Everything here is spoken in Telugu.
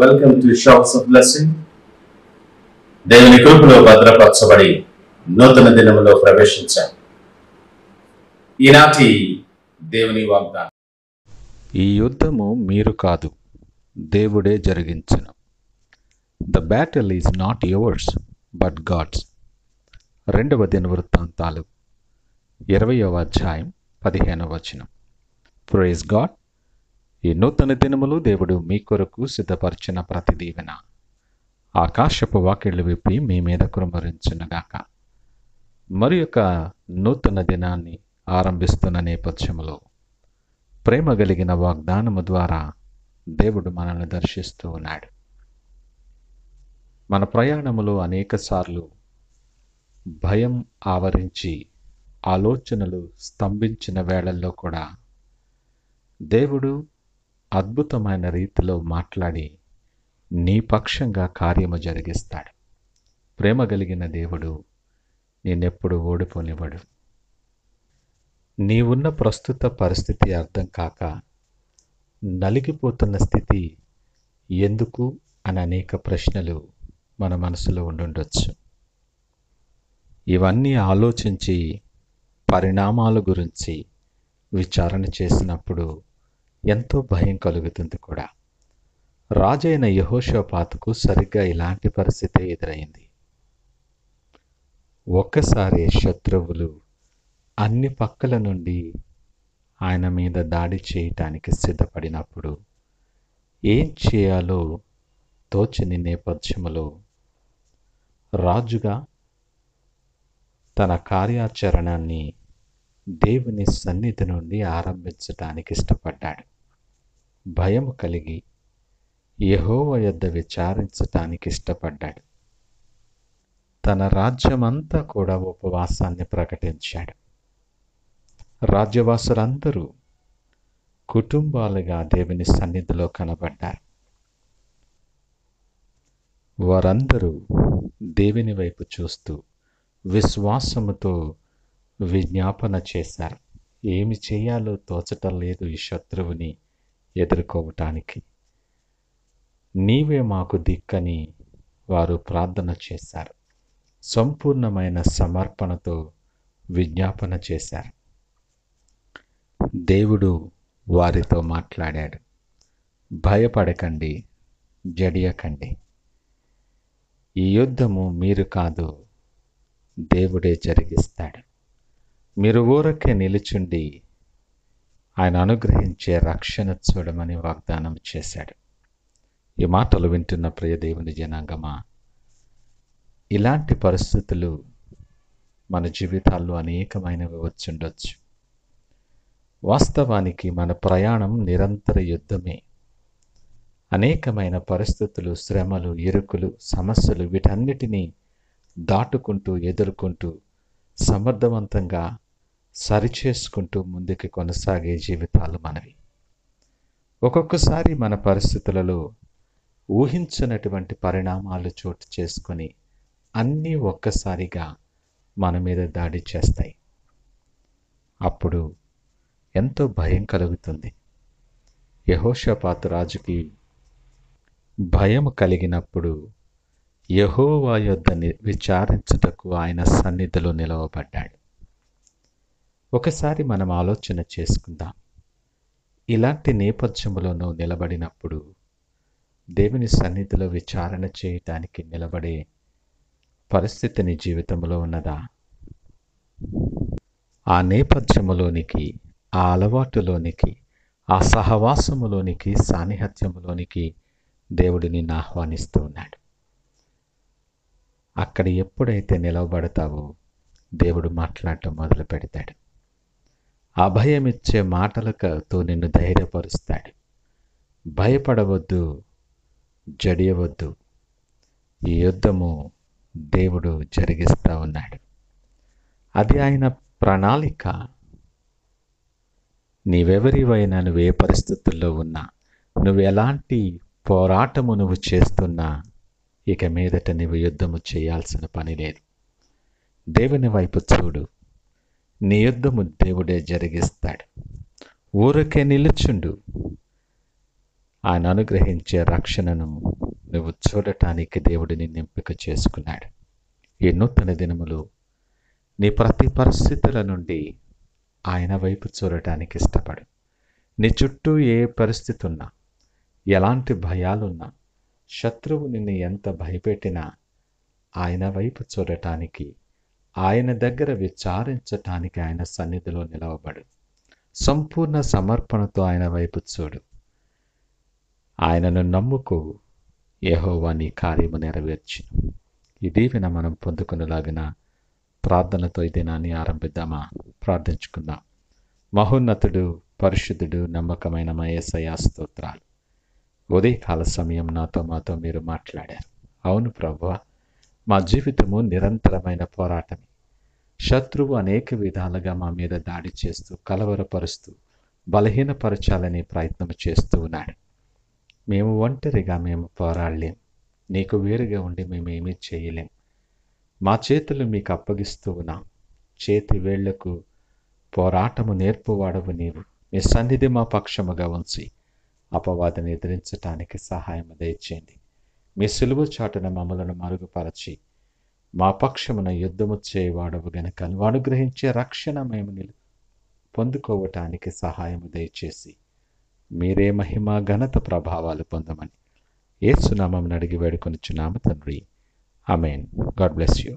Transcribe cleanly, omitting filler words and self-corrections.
Welcome to shops of blessing. దేవుని కృపలో భద్రపరచబడి నూతన దినములో ప్రవేశించాం. ఈనాటి దేవుని వాగ్దానం. ఈ యుద్ధము మీరు కాదు, దేవుడే జరిగించును. The battle is not yours but God's. 2వ దినవృత్తాంతాలు 20వ అధ్యాయం 15వ వచనం. Praise God. ఈ నూతన దినములు దేవుడు మీ కొరకు సిద్ధపరిచిన ప్రతి దీవెన ఆకాశపు వాకిళ్ళు విప్పి మీ మీద కుమ్మరించునుగాక. మరి యొక్క నూతన దినాన్ని ఆరంభిస్తున్న నేపథ్యంలో ప్రేమ కలిగిన వాగ్దానము ద్వారా దేవుడు మనల్ని దర్శిస్తూ ఉన్నాడు. మన ప్రయాణములో అనేకసార్లు భయం ఆవరించి ఆలోచనలు స్తంభించిన వేళల్లో కూడా దేవుడు అద్భుతమైన రీతిలో మాట్లాడి నీ పక్షంగా కార్యము జరిగిస్తాడు. ప్రేమ కలిగిన దేవుడు నిన్నెప్పుడు ఓడిపోనివ్వడు. నీవున్న ప్రస్తుత పరిస్థితి అర్థం కాక నలిగిపోతున్న స్థితి ఎందుకు అని అనేక ప్రశ్నలు మన మనసులో ఉండుండొచ్చు. ఇవన్నీ ఆలోచించి పరిణామాల గురించి విచారణ చేసినప్పుడు ఎంతో భయం కలుగుతుంది కూడా. రాజైన యెహోషాపాతుకు సరిగ్గా ఇలాంటి పరిస్థితి ఎదురైంది. ఒక్కసారి శత్రువులు అన్ని పక్కల నుండి ఆయన మీద దాడి చేయటానికి సిద్ధపడినప్పుడు ఏం చేయాలో తోచని నేపథ్యములో రాజుగా తన కార్యాచరణాన్ని దేవుని సన్నిధి నుండి ఆరంభించటానికి ఇష్టపడ్డాడు. భయం కలిగి యెహోవా యొద్ద విచారించటానికి ఇష్టపడ్డాడు. తన రాజ్యమంతా కూడా ఉపవాసాన్ని ప్రకటించాడు. రాజ్యవాసులందరూ కుటుంబాలుగా దేవుని సన్నిధిలో కనబడ్డారు. వారందరూ దేవుని వైపు చూస్తూ విశ్వాసముతో విజ్ఞాపన చేశారు. ఏమి చేయాలో తోచటం లేదు ఈ శత్రువుని ఎదుర్కోవటానికి. నీవే మాకు దిక్కని వారు ప్రార్థన చేశారు. సంపూర్ణమైన సమర్పణతో విజ్ఞాపన చేశారు. దేవుడు వారితో మాట్లాడాడు. భయపడకండి, జడియకండి. ఈ యుద్ధము మీరు కాదు, దేవుడే జరిగిస్తాడు. మీరు ఊరకే నిలుచుండి ఆయన అనుగ్రహించే రక్షణ చూడమని వాగ్దానం చేశాడు. ఈ మాటలు వింటున్న ప్రియ దేవుని జనాంగమా, ఇలాంటి పరిస్థితులు మన జీవితాల్లో అనేకమైనవి వచ్చుండొచ్చు. వాస్తవానికి మన ప్రయాణం నిరంతర యుద్ధమే. అనేకమైన పరిస్థితులు, శ్రమలు, ఇరుకులు, సమస్యలు వీటన్నిటినీ దాటుకుంటూ ఎదుర్కొంటూ సమర్థవంతంగా సరిచేసుకుంటూ ముందుకు కొనసాగే జీవితాలు మనవి. ఒక్కొక్కసారి మన పరిస్థితులలో ఊహించినటువంటి పరిణామాలు చోటు చేసుకొని అన్నీ ఒక్కసారిగా మన మీద దాడి చేస్తాయి. అప్పుడు ఎంతో భయం కలుగుతుంది. యెహోషాపాతు రాజుకి భయం కలిగినప్పుడు యెహోవా యొద్ద విచారించుటకు ఆయన సన్నిధిలో నిలవబడ్డాడు. ఒకసారి మనం ఆలోచన చేసుకుందాం. ఇలాంటి నేపథ్యంలోనూ నిలబడినప్పుడు దేవుని సన్నిధిలో విచారణ చేయటానికి నిలబడే పరిస్థితి నీ జీవితంలో ఉన్నదా? ఆ నేపథ్యములోనికి, ఆ అలవాటులోనికి, ఆ సహవాసములోనికి, సాన్నిహిత్యములోనికి దేవుడు నిన్ను ఆహ్వానిస్తూ ఉన్నాడు. అక్కడ ఎప్పుడైతే నిలవబడతావో దేవుడు మాట్లాడటం మొదలు పెడతాడు. అభయమిచ్చే మాటలతో నిన్ను ధైర్యపరుస్తాడు. భయపడవద్దు, జడియవద్దు. ఈ యుద్ధము దేవుడు జరిగిస్తూ ఉన్నాడు. అది ఆయన ప్రణాళిక. నీవెవరివైనా, నువ్వే పరిస్థితుల్లో ఉన్నా, నువ్వు ఎలాంటి పోరాటము నువ్వు చేస్తున్నా, ఇక మీదట నీవు యుద్ధము చేయాల్సిన పని లేదు. దేవుని వైపు చూడు. నీ యుద్ధము దేవుడే జరిగిస్తాడు. ఊరకే నిలుచుండు. ఆయన అనుగ్రహించే రక్షణను నువ్వు చూడటానికి దేవుడు నిన్ను ఎంపిక చేసుకున్నాడు. ఈ నూతన దినములు నీ ప్రతి పరిస్థితుల నుండి ఆయన వైపు చూడటానికి ఇష్టపడు. నీ చుట్టూ ఏ పరిస్థితి ఉన్నా, ఎలాంటి భయాలున్నా, శత్రువు నిన్ను ఎంత భయపెట్టినా ఆయన వైపు చూడటానికి, ఆయన దగ్గర విచారించటానికి ఆయన సన్నిధిలో నిలవబడు. సంపూర్ణ సమర్పణతో ఆయన వైపు చూడు. ఆయనను నమ్ముకు, యెహోవా నీ కార్యము నెరవేర్చును. ఈ దీవెన మనం పొందుకునేలాగిన ప్రార్థనతో ఈ దినాన్ని ఆరంభిద్దామా? ప్రార్థించుకుందాం. మహోన్నతుడు, పరిశుద్ధుడు, నమ్మకమైన మా యేసయ్యా స్తోత్రాలు. ఉదయకాల సమయం మాతో మీరు మాట్లాడారు. అవును ప్రభువా, మా జీవితము నిరంతరమైన పోరాటమే. శత్రువు అనేక విధాలుగా మా మీద దాడి చేస్తూ, కలవరపరుస్తూ, బలహీనపరచాలని ప్రయత్నం చేస్తూ ఉన్నాడు. మేము ఒంటరిగా మేము పోరాడలేం. నీకు వేరుగా ఉండి మేమేమీ చేయలేం. మా చేతులు మీకు అప్పగిస్తూ ఉన్నాం. చేతి వేళ్లకు పోరాటము నేర్పువాడవు నీవు. నీ సన్నిధి మా పక్షముగా ఉంచి అపవాదిని ఎదిరించటానికి సహాయం దయచేయండి. మీ సులువు చాటున మమ్మలను మరుగుపరచి మా పక్షమున యుద్ధము చేయవాడవు గనుక నువ్వు అనుగ్రహించే రక్షణ మేము పొందుకోవటానికి సహాయం దయచేసి మీరే మహిమ, ఘనత, ప్రభావాలు పొందమని యేసు నామమున అడిగి వేడుకొనుచున్నాము తండ్రి. ఆమేన్. God bless you.